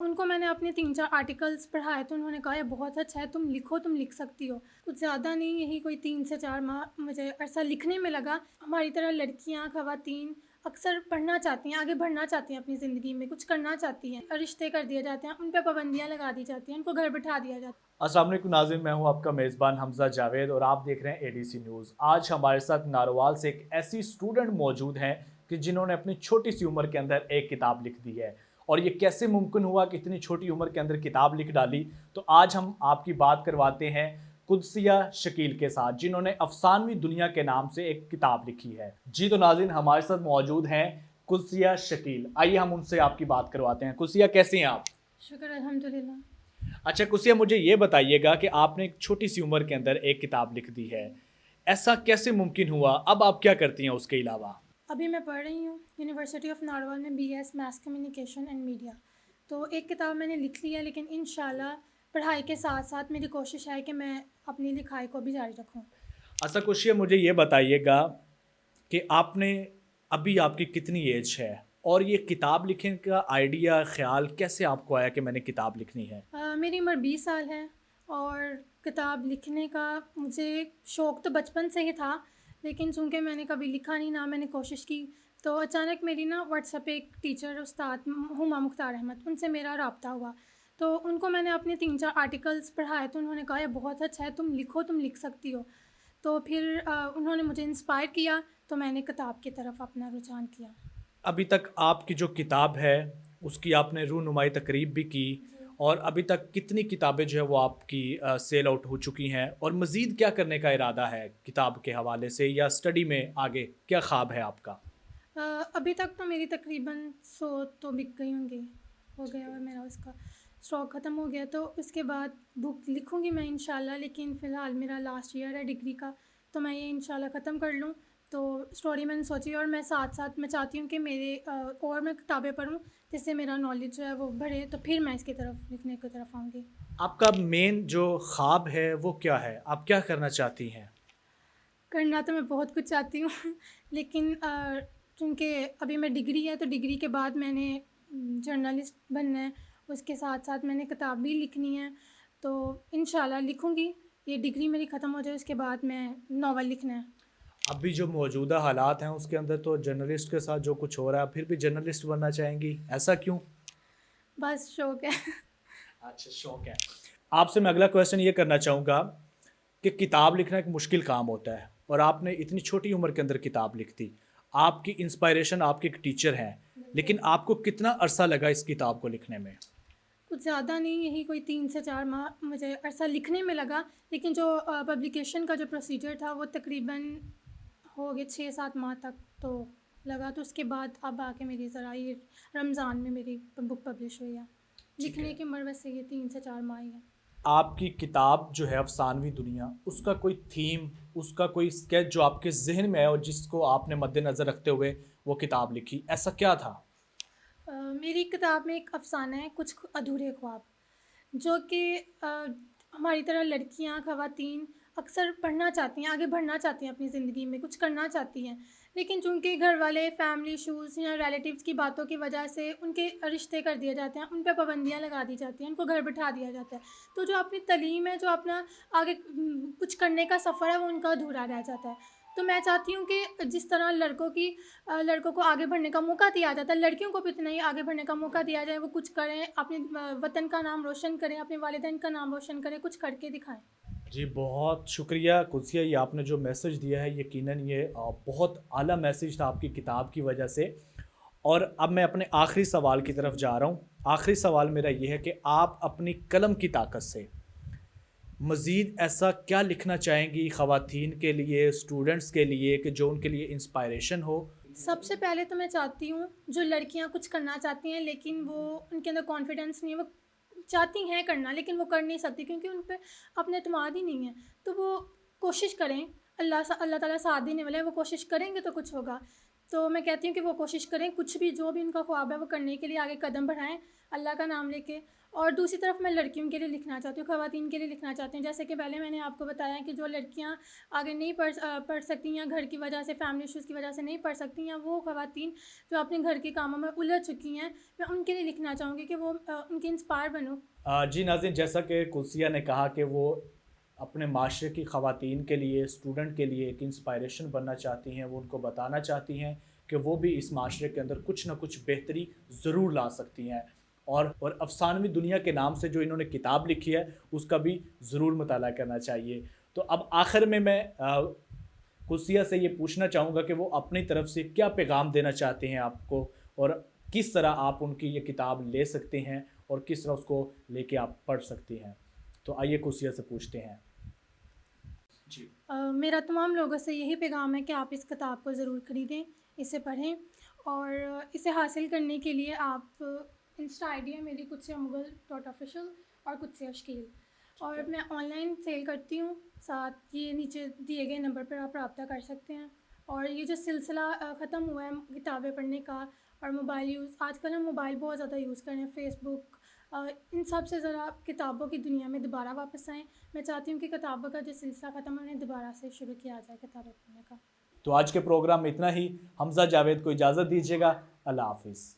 ان کو میں نے اپنے 3-4 آرٹیکلس پڑھائے تو انہوں نے کہا یہ بہت اچھا ہے، تم لکھو، تم لکھ سکتی ہو۔ کچھ زیادہ نہیں، یہی کوئی 3 سے 4 ماہ مجھے عرصہ لکھنے میں لگا۔ ہماری طرح لڑکیاں، خواتین اکثر پڑھنا چاہتی ہیں، آگے بڑھنا چاہتی ہیں اپنی زندگی میں، کچھ کرنا چاہتی ہیں، رشتے کر دیے جاتے ہیں، ان پہ پابندیاں لگا دی جاتی ہیں، ان کو گھر بٹھا دیا جاتا ہے۔ السلام علیکم ناظرین، میں ہوں آپ کا میزبان حمزہ جاوید اور آپ دیکھ رہے ہیں ADC نیوز۔ آج ہمارے ساتھ ناروال سے ایک ایسی اسٹوڈنٹ موجود ہیں کہ جنہوں نے اپنی چھوٹی سی عمر کے اندر ایک کتاب لکھ دی ہے، اور یہ کیسے ممکن ہوا کہ اتنی چھوٹی عمر کے اندر کتاب لکھ ڈالی۔ تو آج ہم آپ کی بات کرواتے ہیں قدسیہ شکیل کے ساتھ، جنہوں نے افسانوی دنیا کے نام سے ایک کتاب لکھی ہے۔ جی تو ناظرین، ہمارے ساتھ موجود ہیں قدسیہ شکیل۔ آئیے ہم ان سے آپ کی بات کرواتے ہیں۔ قدسیہ، کیسی ہیں آپ؟ شکر الحمدللہ۔ اچھا قدسیہ، مجھے یہ بتائیے گا کہ آپ نے ایک چھوٹی سی عمر کے اندر ایک کتاب لکھ دی ہے، ایسا کیسے ممکن ہوا؟ اب آپ کیا کرتی ہیں اس کے علاوہ؟ ابھی میں پڑھ رہی ہوں یونیورسٹی آف ناروال میں BS mass communication and media. تو ایک کتاب میں نے لکھ لی ہے، لیکن انشاءاللہ پڑھائی کے ساتھ ساتھ میری کوشش ہے کہ میں اپنی لکھائی کو بھی جاری رکھوں۔ اچھا قدسیہ، مجھے یہ بتائیے گا کہ ابھی آپ کی کتنی ایج ہے، اور یہ کتاب لکھنے کا آئیڈیا، خیال کیسے آپ کو آیا کہ میں نے کتاب لکھنی ہے؟ میری عمر 20 سال ہے، اور کتاب لکھنے کا مجھے شوق تو بچپن سے ہی تھا، لیکن چونکہ میں نے کبھی لکھا نہیں، نہ میں نے کوشش کی، تو اچانک میری واٹس ایپ پہ ایک ٹیچر استاد ہما مختار احمد، ان سے میرا رابطہ ہوا۔ تو ان کو میں نے اپنے 3-4 آرٹیکلس پڑھائے تو انہوں نے کہا یہ بہت اچھا ہے، تم لکھو، تم لکھ سکتی ہو۔ تو پھر انہوں نے مجھے انسپائر کیا، تو میں نے کتاب کی طرف اپنا رجحان کیا۔ ابھی تک آپ کی جو کتاب ہے اس کی آپ نے رونمائی تقریب بھی کی، اور ابھی تک کتنی کتابیں جو ہے وہ آپ کی سیل آؤٹ ہو چکی ہیں، اور مزید کیا کرنے کا ارادہ ہے کتاب کے حوالے سے، یا اسٹڈی میں آگے کیا خواب ہے آپ کا؟ ابھی تک تو میری تقریباً 100 تو بک گئی ہوں گی، ہو گیا، اور میرا اس کا اسٹاک ختم ہو گیا، تو اس کے بعد بک لکھوں گی میں انشاءاللہ، لیکن فی الحال میرا لاسٹ ایئر ہے ڈگری کا، تو میں یہ انشاءاللہ ختم کر لوں۔ تو اسٹوری میں نے سوچی، اور میں ساتھ ساتھ میں چاہتی ہوں کہ میرے اور میں کتابیں پڑھوں جس سے میرا نالج جو ہے وہ بڑھے، تو پھر میں اس کی طرف لکھنے کی طرف آؤں گی۔ آپ کا مین جو خواب ہے وہ کیا ہے؟ آپ کیا کرنا چاہتی ہیں؟ کرنا تو میں بہت کچھ چاہتی ہوں لیکن چونکہ ابھی میں ڈگری ہے، تو ڈگری کے بعد میں نے جرنلسٹ بننا ہے، اس کے ساتھ ساتھ میں نے کتاب بھی لکھنی ہے، تو انشاءاللہ لکھوں گی۔ یہ ڈگری میری ختم ہو جائے، اس کے بعد میں ناول لکھنا ہے۔ ابھی جو موجودہ حالات ہیں اس کے اندر تو جرنلسٹ کے ساتھ جو کچھ ہو رہا ہے، پھر بھی جرنلسٹ بننا چاہیں گی، ایسا کیوں؟ بس شوق ہے۔ اچھا، شوق ہے۔ آپ سے میں اگلا کویسچن یہ کرنا چاہوں گا کہ کتاب لکھنا ایک مشکل کام ہوتا ہے، اور آپ نے اتنی چھوٹی عمر کے اندر کتاب لکھ دی۔ آپ کی انسپائریشن آپ کے ایک ٹیچر ہیں، لیکن آپ کو کتنا عرصہ لگا اس کتاب کو لکھنے میں؟ کچھ زیادہ نہیں، یہی کوئی 3 سے 4 ماہ مجھے عرصہ لکھنے میں لگا، لیکن جو پبلیکیشن کا جو پروسیجر تھا وہ تقریباً ہو گئے 6-7 ماہ تک تو لگا، تو اس کے بعد اب آ کے میری ذرا یہ رمضان میں میری بک پبلش ہوئی ہے۔ لکھنے کی عمر ویسے یہ 3 سے 4 ماہ ہی ہے۔ آپ کی کتاب جو ہے افسانوی دنیا، اس کا کوئی تھیم، اس کا کوئی اسکیچ جو آپ کے ذہن میں ہے اور جس کو آپ نے مد نظر رکھتے ہوئے وہ کتاب لکھی، ایسا کیا تھا؟ میری کتاب میں ایک افسانہ ہے، کچھ ادھورے خواب، جو کہ ہماری طرح لڑکیاں، خواتین اکثر پڑھنا چاہتی ہیں، آگے بڑھنا چاہتی ہیں اپنی زندگی میں، کچھ کرنا چاہتی ہیں، لیکن چونکہ گھر والے، فیملی ایشوز یا ریلیٹیوز کی باتوں کی وجہ سے ان کے رشتے کر دیے جاتے ہیں، ان پہ پابندیاں لگا دی جاتی ہیں، ان کو گھر بٹھا دیا جاتا ہے، تو جو اپنی تعلیم ہے، جو اپنا آگے کچھ کرنے کا سفر ہے، وہ ان کا ادھورا رہ جاتا ہے۔ تو میں چاہتی ہوں کہ جس طرح لڑکوں کو آگے بڑھنے کا موقع دیا جاتا ہے، لڑکیوں کو بھی اتنا ہی آگے بڑھنے کا موقع دیا جائے، وہ کچھ کریں، اپنے وطن کا نام روشن کریں، اپنے والدین کا نام روشن کریں، کچھ کر کے دکھائیں۔ جی بہت شکریہ قدسیہ، یہ آپ نے جو میسج دیا ہے یقیناً یہ بہت اعلیٰ میسج تھا آپ کی کتاب کی وجہ سے۔ اور اب میں اپنے آخری سوال کی طرف جا رہا ہوں۔ آخری سوال میرا یہ ہے کہ آپ اپنی قلم کی طاقت سے مزید ایسا کیا لکھنا چاہیں گی خواتین کے لیے، اسٹوڈنٹس کے لیے، کہ جو ان کے لیے انسپائریشن ہو؟ سب سے پہلے تو میں چاہتی ہوں جو لڑکیاں کچھ کرنا چاہتی ہیں لیکن وہ ان کے اندر کانفیڈنس نہیں ہے، وہ چاہتی ہیں کرنا لیکن وہ کر نہیں سکتی کیونکہ ان پہ اپنے اعتماد ہی نہیں ہے، تو وہ کوشش کریں، اللہ تعالیٰ ساتھ دینے والے ہیں، وہ کوشش کریں گے تو کچھ ہوگا۔ تو میں کہتی ہوں کہ وہ کوشش کریں، کچھ بھی جو بھی ان کا خواب ہے وہ کرنے کے لیے آگے قدم بڑھائیں اللہ کا نام لے کے. اور دوسری طرف میں لڑکیوں کے لیے لکھنا چاہتی ہوں، خواتین کے لیے لکھنا چاہتی ہوں. جیسے کہ پہلے میں نے آپ کو بتایا کہ جو لڑکیاں آگے نہیں پڑھ سکتی یا گھر کی وجہ سے، فیملی ایشوز کی وجہ سے نہیں پڑھ سکتی، یا وہ خواتین جو اپنے گھر کے کاموں میں الجھ چکی ہیں، میں ان کے لیے لکھنا چاہوں گی کہ وہ ان کی انسپائر بنوں. جی ناظرین، جیسا کہ قدسیہ نے کہا کہ وہ اپنے معاشرے کی خواتین کے لیے، اسٹوڈنٹ کے لیے ایک انسپائریشن بننا چاہتی ہیں. وہ ان کو بتانا چاہتی ہیں کہ وہ بھی اس معاشرے کے اندر کچھ نہ کچھ بہتری ضرور لا سکتی ہیں. اور افسانوی دنیا کے نام سے جو انہوں نے کتاب لکھی ہے اس کا بھی ضرور مطالعہ کرنا چاہیے. تو اب آخر میں قدسیہ سے یہ پوچھنا چاہوں گا کہ وہ اپنی طرف سے کیا پیغام دینا چاہتے ہیں آپ کو، اور کس طرح آپ ان کی یہ کتاب لے سکتے ہیں اور کس طرح اس کو لے کے آپ پڑھ سکتے ہیں. تو آئیے قدسیہ سے پوچھتے ہیں. جی میرا تمام لوگوں سے یہی پیغام ہے کہ آپ اس کتاب کو ضرور خریدیں، اسے پڑھیں. اور اسے حاصل کرنے کے لیے آپ انسٹا آئی ڈی ہے میری قدسیہ_مغل.official اور قدسیہ اشکیل، اور میں آن لائن سیل کرتی ہوں. ساتھ یہ نیچے دیے گئے نمبر پر آپ رابطہ کر سکتے ہیں. اور یہ جو سلسلہ ختم ہوا ہے کتابیں پڑھنے کا اور موبائل یوز، آج کل ہم موبائل بہت زیادہ یوز کر رہے ہیں، فیس بک، ان سب سے ذرا کتابوں کی دنیا میں دوبارہ واپس آئیں. میں چاہتی ہوں کہ کتابوں کا جو سلسلہ ختم ہے انہیں دوبارہ سے شروع کیا جائے کتابیں پڑھنے کا. تو آج کے پروگرام میں اتنا ہی. حمزہ جاوید کو اجازت دیجیے گا. اللہ حافظ.